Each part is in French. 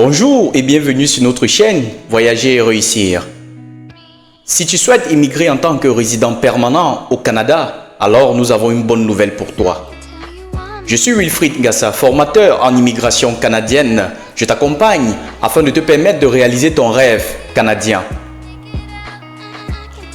Bonjour et bienvenue sur notre chaîne Voyager et réussir. Si tu souhaites immigrer en tant que résident permanent au Canada, alors nous avons une bonne nouvelle pour toi. Je suis Wilfried Ngassa, formateur en immigration canadienne. Je t'accompagne afin de te permettre de réaliser ton rêve canadien.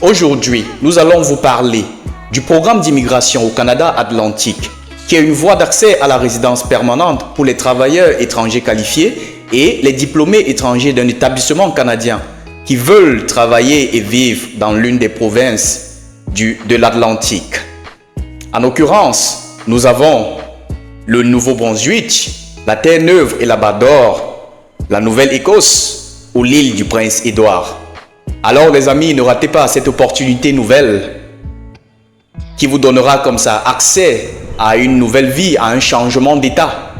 Aujourd'hui, nous allons vous parler du programme d'immigration au Canada Atlantique, qui est une voie d'accès à la résidence permanente pour les travailleurs étrangers qualifiés et les diplômés étrangers d'un établissement canadien qui veulent travailler et vivre dans l'une des provinces de l'Atlantique. En l'occurrence, nous avons le Nouveau-Brunswick, la Terre-Neuve et Labrador, la Nouvelle-Écosse ou l'île du Prince-Édouard. Alors les amis, ne ratez pas cette opportunité nouvelle qui vous donnera comme ça accès à une nouvelle vie, à un changement d'état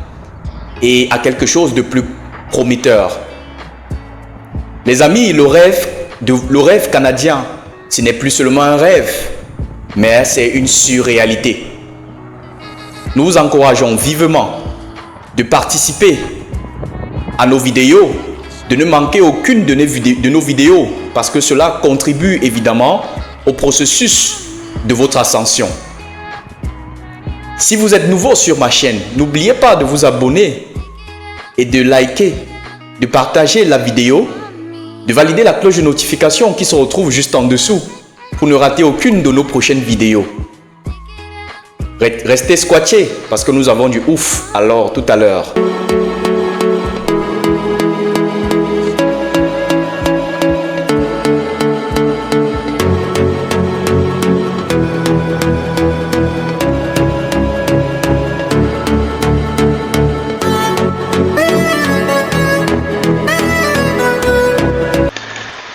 et à quelque chose de plus prometteur. Les amis, le rêve canadien, ce n'est plus seulement un rêve, mais c'est une surréalité. Nous vous encourageons vivement de participer à nos vidéos, de ne manquer aucune de nos vidéos, parce que cela contribue évidemment au processus de votre ascension. Si vous êtes nouveau sur ma chaîne, n'oubliez pas de vous abonner et de liker, de partager la vidéo, de valider la cloche de notification qui se retrouve juste en dessous pour ne rater aucune de nos prochaines vidéos. Restez scotchés parce que nous avons du ouf. Alors tout à l'heure.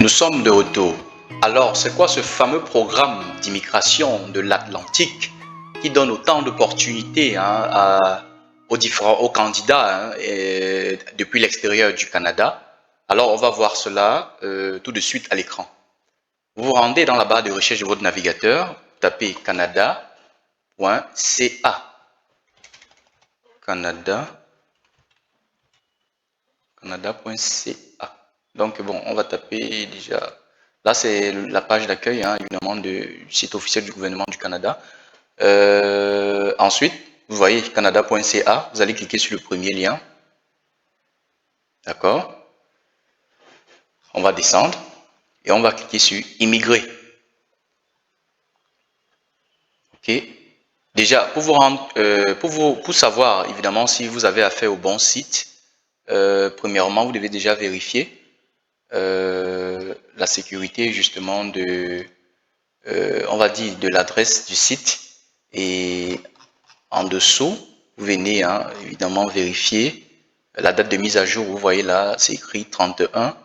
Nous sommes de retour. Alors, c'est quoi ce fameux programme d'immigration de l'Atlantique qui donne autant d'opportunités aux candidats depuis l'extérieur du Canada? Alors, on va voir cela tout de suite à l'écran. Vous vous rendez dans la barre de recherche de votre navigateur, tapez canada.ca. Canada.ca. Donc bon, on va taper déjà. Là, c'est la page d'accueil, évidemment, du site officiel du gouvernement du Canada. Ensuite, vous voyez canada.ca. Vous allez cliquer sur le premier lien. D'accord. On va descendre et on va cliquer sur immigrer. Ok. Déjà, pour savoir évidemment si vous avez affaire au bon site, premièrement, vous devez déjà vérifier la sécurité justement on va dire de l'adresse du site, et en dessous vous venez évidemment vérifier la date de mise à jour. Vous voyez là, c'est écrit 31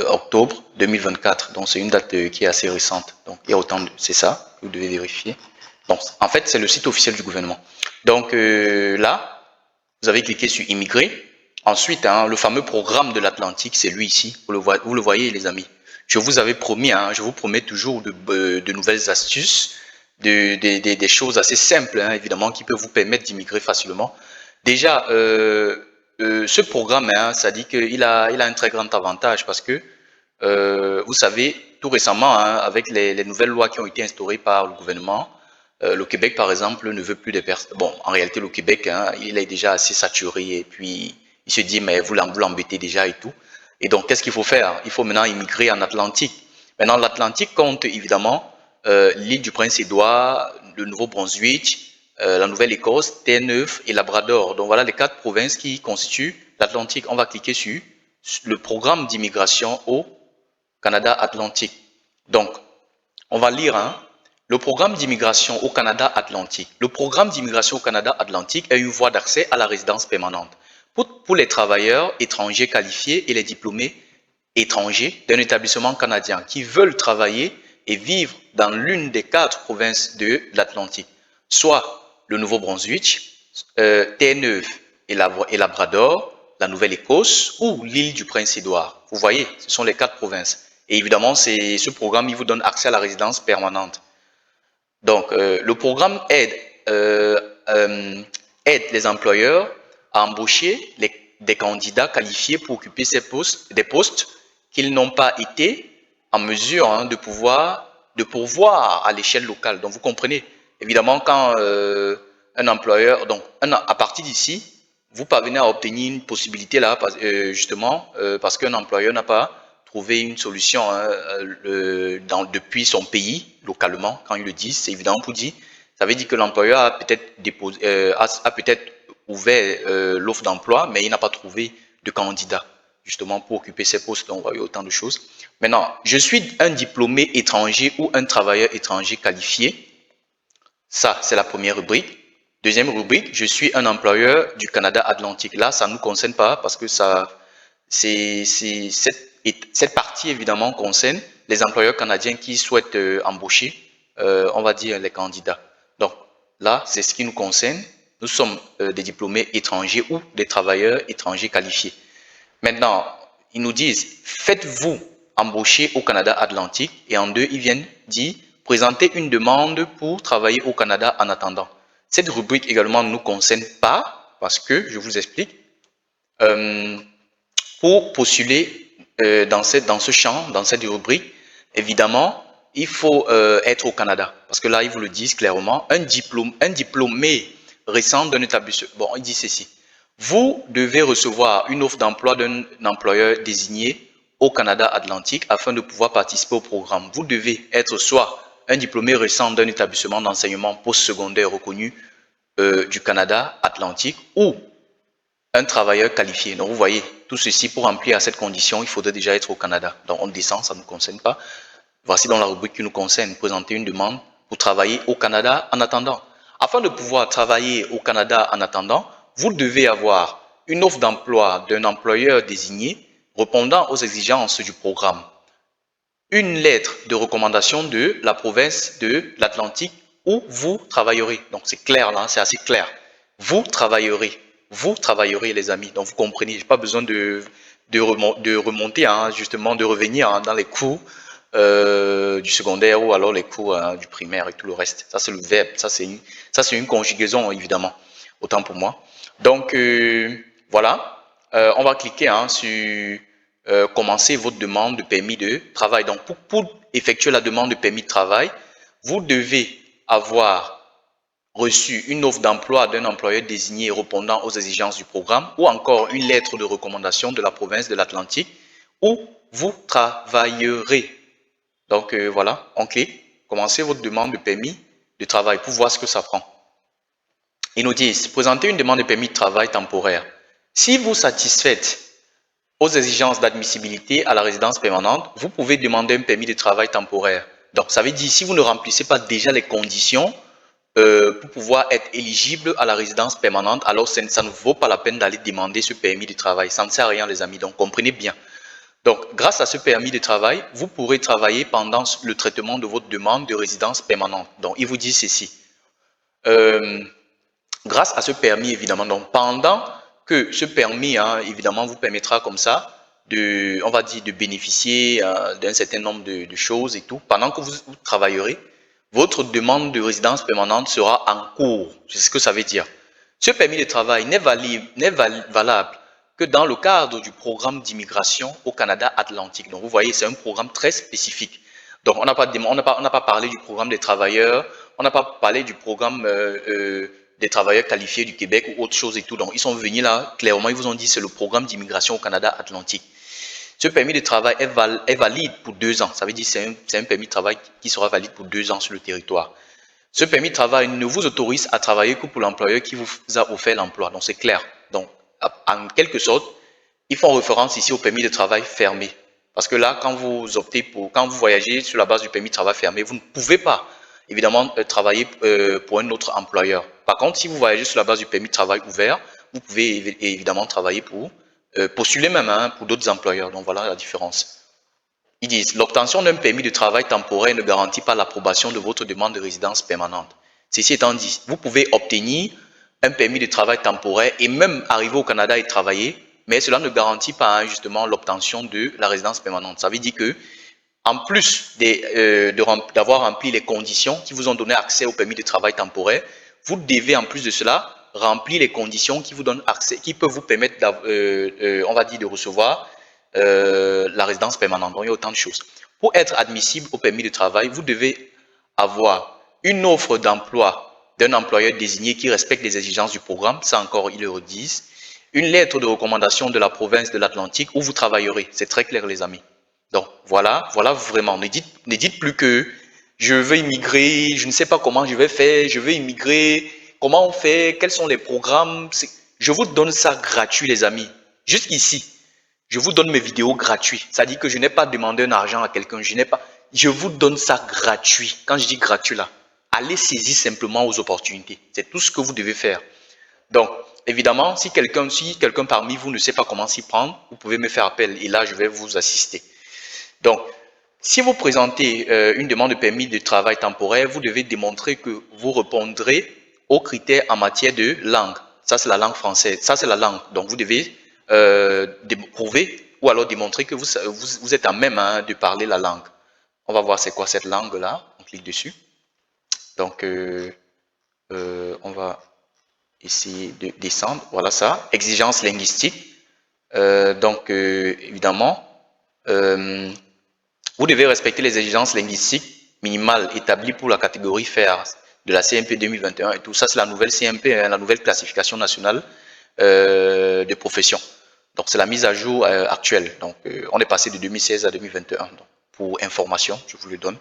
octobre 2024, donc c'est une date qui est assez récente. Donc il y a c'est ça que vous devez vérifier. Donc en fait c'est le site officiel du gouvernement. Donc là vous avez cliqué sur immigrer. Ensuite, le fameux programme de l'Atlantique, c'est lui ici. Vous le voyez, les amis. Je vous avais promis, je vous promets toujours de nouvelles astuces, des choses assez simples, évidemment, qui peuvent vous permettre d'immigrer facilement. Déjà, ce programme, ça dit qu'il a un très grand avantage parce que, vous savez, tout récemment, avec les nouvelles lois qui ont été instaurées par le gouvernement, le Québec, par exemple, ne veut plus de personnes. Bon, en réalité, le Québec, il est déjà assez saturé et puis il se dit, mais vous l'embêtez déjà et tout. Et donc, qu'est-ce qu'il faut faire? Il faut maintenant immigrer en Atlantique. Maintenant, l'Atlantique compte évidemment l'île du Prince-Édouard, le Nouveau-Brunswick, la Nouvelle-Écosse, Terre-Neuve et Labrador. Donc, voilà les 4 provinces qui constituent l'Atlantique. On va cliquer sur le programme d'immigration au Canada Atlantique. Donc, on va lire le programme d'immigration au Canada Atlantique. Le programme d'immigration au Canada Atlantique est une voie d'accès à la résidence permanente pour les travailleurs étrangers qualifiés et les diplômés étrangers d'un établissement canadien qui veulent travailler et vivre dans l'une des 4 provinces de l'Atlantique, soit le Nouveau-Brunswick, Terre-Neuve et Labrador, la Nouvelle-Écosse ou l'île du Prince-Édouard. Vous voyez, ce sont les 4 provinces. Et évidemment, ce programme, il vous donne accès à la résidence permanente. Donc, le programme aide les employeurs à embaucher des candidats qualifiés pour occuper ces postes, des postes qu'ils n'ont pas été en mesure de pourvoir à l'échelle locale. Donc vous comprenez, évidemment, quand un employeur, donc à partir d'ici, vous parvenez à obtenir une possibilité là, justement, parce qu'un employeur n'a pas trouvé une solution depuis son pays, localement, quand ils le disent, c'est évidemment pour dire, ça veut dire que l'employeur a peut-être a peut-être ouvert l'offre d'emploi, mais il n'a pas trouvé de candidat, justement, pour occuper ces postes. Donc, on voit autant de choses. Maintenant, je suis un diplômé étranger ou un travailleur étranger qualifié. Ça, c'est la première rubrique. Deuxième rubrique, je suis un employeur du Canada Atlantique. Là, ça ne nous concerne pas parce que cette partie, évidemment, concerne les employeurs canadiens qui souhaitent embaucher, on va dire, les candidats. Donc, là, c'est ce qui nous concerne. Nous sommes des diplômés étrangers ou des travailleurs étrangers qualifiés. Maintenant, ils nous disent, faites-vous embaucher au Canada Atlantique? Et en deux, ils viennent dire, présentez une demande pour travailler au Canada en attendant. Cette rubrique également ne nous concerne pas parce que, je vous explique, pour postuler dans ce champ, dans cette rubrique, évidemment, il faut être au Canada. Parce que là, ils vous le disent clairement, un diplômé récent d'un établissement, bon, il dit ceci. Vous devez recevoir une offre d'emploi d'un employeur désigné au Canada Atlantique afin de pouvoir participer au programme. Vous devez être soit un diplômé récent d'un établissement d'enseignement postsecondaire reconnu du Canada Atlantique ou un travailleur qualifié. Donc vous voyez, tout ceci pour remplir à cette condition, il faudrait déjà être au Canada. Donc on descend, ça ne nous concerne pas. Voici dans la rubrique qui nous concerne, présenter une demande pour travailler au Canada en attendant. Afin de pouvoir travailler au Canada en attendant, vous devez avoir une offre d'emploi d'un employeur désigné répondant aux exigences du programme, une lettre de recommandation de la province de l'Atlantique où vous travaillerez. Donc c'est clair là, c'est assez clair. Vous travaillerez les amis. Donc vous comprenez, je n'ai pas besoin de remonter, justement, de revenir dans les cours du secondaire ou alors les cours du primaire et tout le reste. Ça c'est le verbe, ça c'est une conjugaison évidemment, autant pour moi. Donc voilà, on va cliquer sur commencer votre demande de permis de travail. Donc pour effectuer la demande de permis de travail, vous devez avoir reçu une offre d'emploi d'un employeur désigné répondant aux exigences du programme ou encore une lettre de recommandation de la province de l'Atlantique où vous travaillerez. Donc voilà, on clique, commencez votre demande de permis de travail pour voir ce que ça prend. Ils nous disent, présentez une demande de permis de travail temporaire. Si vous satisfaites aux exigences d'admissibilité à la résidence permanente, vous pouvez demander un permis de travail temporaire. Donc ça veut dire, si vous ne remplissez pas déjà les conditions pour pouvoir être éligible à la résidence permanente, alors ça ne vaut pas la peine d'aller demander ce permis de travail. Ça ne sert à rien les amis, donc comprenez bien. Donc, grâce à ce permis de travail, vous pourrez travailler pendant le traitement de votre demande de résidence permanente. Donc, il vous dit ceci. Grâce à ce permis, évidemment, donc pendant que ce permis, évidemment, vous permettra comme ça on va dire, de bénéficier d'un certain nombre de choses et tout, pendant que vous travaillerez, votre demande de résidence permanente sera en cours. C'est ce que ça veut dire. Ce permis de travail n'est valable que dans le cadre du programme d'immigration au Canada Atlantique. Donc, vous voyez, c'est un programme très spécifique. Donc, on n'a pas parlé du programme des travailleurs, on n'a pas parlé du programme des travailleurs qualifiés du Québec ou autre chose et tout. Donc, ils sont venus là, clairement, ils vous ont dit c'est le programme d'immigration au Canada Atlantique. Ce permis de travail est valide pour 2 ans. Ça veut dire que c'est un permis de travail qui sera valide pour 2 ans sur le territoire. Ce permis de travail ne vous autorise à travailler que pour l'employeur qui vous a offert l'emploi. Donc, c'est clair. Donc, en quelque sorte, ils font référence ici au permis de travail fermé. Parce que là, quand vous voyagez sur la base du permis de travail fermé, vous ne pouvez pas, évidemment, travailler pour un autre employeur. Par contre, si vous voyagez sur la base du permis de travail ouvert, vous pouvez évidemment travailler pour, postuler même pour d'autres employeurs. Donc, voilà la différence. Ils disent, l'obtention d'un permis de travail temporaire ne garantit pas l'approbation de votre demande de résidence permanente. Ceci étant dit, vous pouvez obtenir un permis de travail temporaire et même arriver au Canada et travailler, mais cela ne garantit pas justement l'obtention de la résidence permanente. Ça veut dire que, en plus d'avoir rempli les conditions qui vous ont donné accès au permis de travail temporaire, vous devez en plus de cela remplir les conditions qui vous donnent accès, qui peuvent vous permettre, on va dire, de recevoir la résidence permanente. Donc, il y a autant de choses. Pour être admissible au permis de travail, vous devez avoir une offre d'emploi d'un employeur désigné qui respecte les exigences du programme. Ça encore, ils le redisent. Une lettre de recommandation de la province de l'Atlantique où vous travaillerez. C'est très clair, les amis. Donc, voilà vraiment. Ne dites plus que je veux immigrer, je ne sais pas comment je vais faire, je veux immigrer, comment on fait, quels sont les programmes. Je vous donne ça gratuit, les amis. Jusqu'ici, je vous donne mes vidéos gratuites. Ça dit que je n'ai pas demandé un argent à quelqu'un. Je vous donne ça gratuit. Quand je dis gratuit là, allez saisir simplement aux opportunités. C'est tout ce que vous devez faire. Donc, évidemment, si quelqu'un parmi vous ne sait pas comment s'y prendre, vous pouvez me faire appel et là, je vais vous assister. Donc, si vous présentez une demande de permis de travail temporaire, vous devez démontrer que vous répondrez aux critères en matière de langue. Ça, c'est la langue française. Ça, c'est la langue. Donc, vous devez prouver ou alors démontrer que vous êtes à même de parler la langue. On va voir c'est quoi cette langue-là. On clique dessus. Donc, on va essayer de descendre. Voilà ça. Exigence linguistique. Donc, évidemment, vous devez respecter les exigences linguistiques minimales établies pour la catégorie FER de la CMP 2021 et tout. Ça, c'est la nouvelle CMP, la nouvelle classification nationale de profession. Donc, c'est la mise à jour actuelle. Donc, on est passé de 2016 à 2021. Donc, pour information, je vous le donne.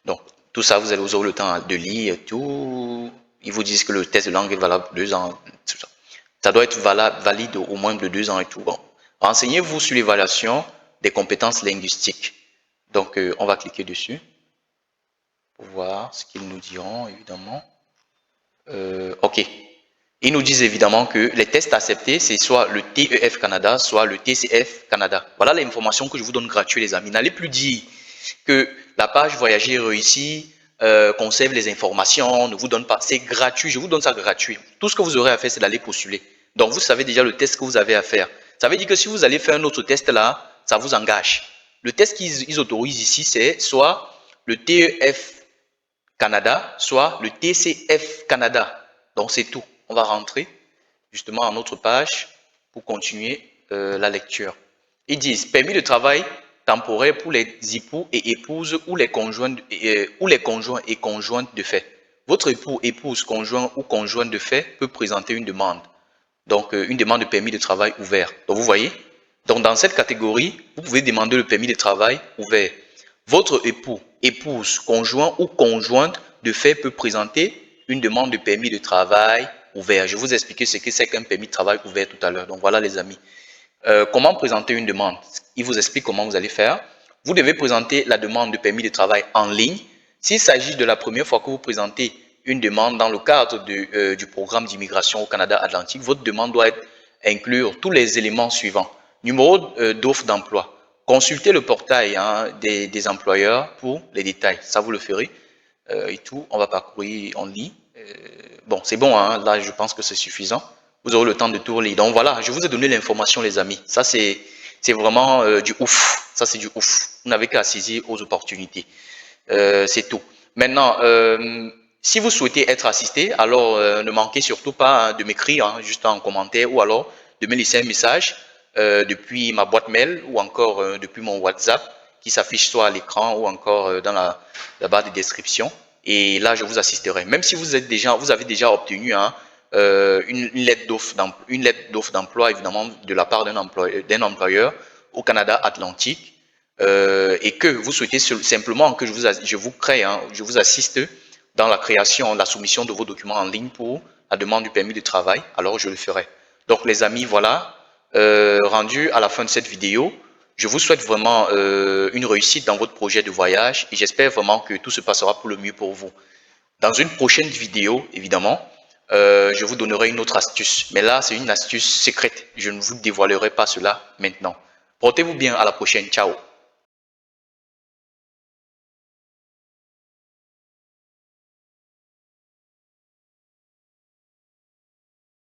Donc, tout ça, vous aurez le temps de lire et tout. Ils vous disent que le test de langue est valable 2 ans. Tout ça. Ça doit être valide au moins de 2 ans et tout. Bon. Renseignez-vous sur l'évaluation des compétences linguistiques. Donc, on va cliquer dessus pour voir ce qu'ils nous diront, évidemment. OK. Ils nous disent évidemment que les tests acceptés, c'est soit le TEF Canada, soit le TCF Canada. Voilà l'information que je vous donne gratuite, les amis. N'allez plus dire que la page Voyager réussi conserve les informations, ne vous donne pas. C'est gratuit, je vous donne ça gratuit. Tout ce que vous aurez à faire, c'est d'aller postuler. Donc, vous savez déjà le test que vous avez à faire. Ça veut dire que si vous allez faire un autre test là, ça vous engage. Le test qu'ils autorisent ici, c'est soit le TEF Canada, soit le TCF Canada. Donc, c'est tout. On va rentrer justement à notre page pour continuer la lecture. Ils disent permis de travail temporaire pour les époux et épouses ou les conjoints et conjointes de fait. Votre époux, épouse, conjoint ou conjointe de fait peut présenter une demande. Donc, une demande de permis de travail ouvert. Donc, vous voyez, donc dans cette catégorie, vous pouvez demander le permis de travail ouvert. Votre époux, épouse, conjoint ou conjointe de fait peut présenter une demande de permis de travail ouvert. Je vais vous expliquer ce que c'est qu'un permis de travail ouvert tout à l'heure. Donc, voilà les amis. Comment présenter une demande? Il vous explique comment vous allez faire. Vous devez présenter la demande de permis de travail en ligne. S'il s'agit de la première fois que vous présentez une demande dans le cadre du programme d'immigration au Canada Atlantique, votre demande doit inclure tous les éléments suivants. Numéro d'offre d'emploi. Consultez le portail des employeurs pour les détails. Ça, vous le ferez. Et tout, on va parcourir, on lit. Bon, c'est bon, hein, là, je pense que c'est suffisant. Vous aurez le temps de tout lire. Donc voilà, je vous ai donné l'information, les amis. Ça, c'est vraiment du ouf. Ça, c'est du ouf. Vous n'avez qu'à saisir aux opportunités. C'est tout. Maintenant, si vous souhaitez être assisté, alors ne manquez surtout pas de m'écrire juste en commentaire ou alors de me laisser un message depuis ma boîte mail ou encore depuis mon WhatsApp qui s'affiche soit à l'écran ou encore dans la barre de description. Et là, je vous assisterai. Même si vous avez déjà obtenu une lettre d'offre d'emploi, évidemment, de la part d'un employeur au Canada Atlantique, et que vous souhaitez simplement que je vous assiste dans la création, la soumission de vos documents en ligne pour la demande du permis de travail, alors je le ferai. Donc les amis, voilà, rendu à la fin de cette vidéo, je vous souhaite vraiment une réussite dans votre projet de voyage et j'espère vraiment que tout se passera pour le mieux pour vous. Dans une prochaine vidéo, évidemment, je vous donnerai une autre astuce. Mais là, c'est une astuce secrète. Je ne vous dévoilerai pas cela maintenant. Portez-vous bien, à la prochaine. Ciao.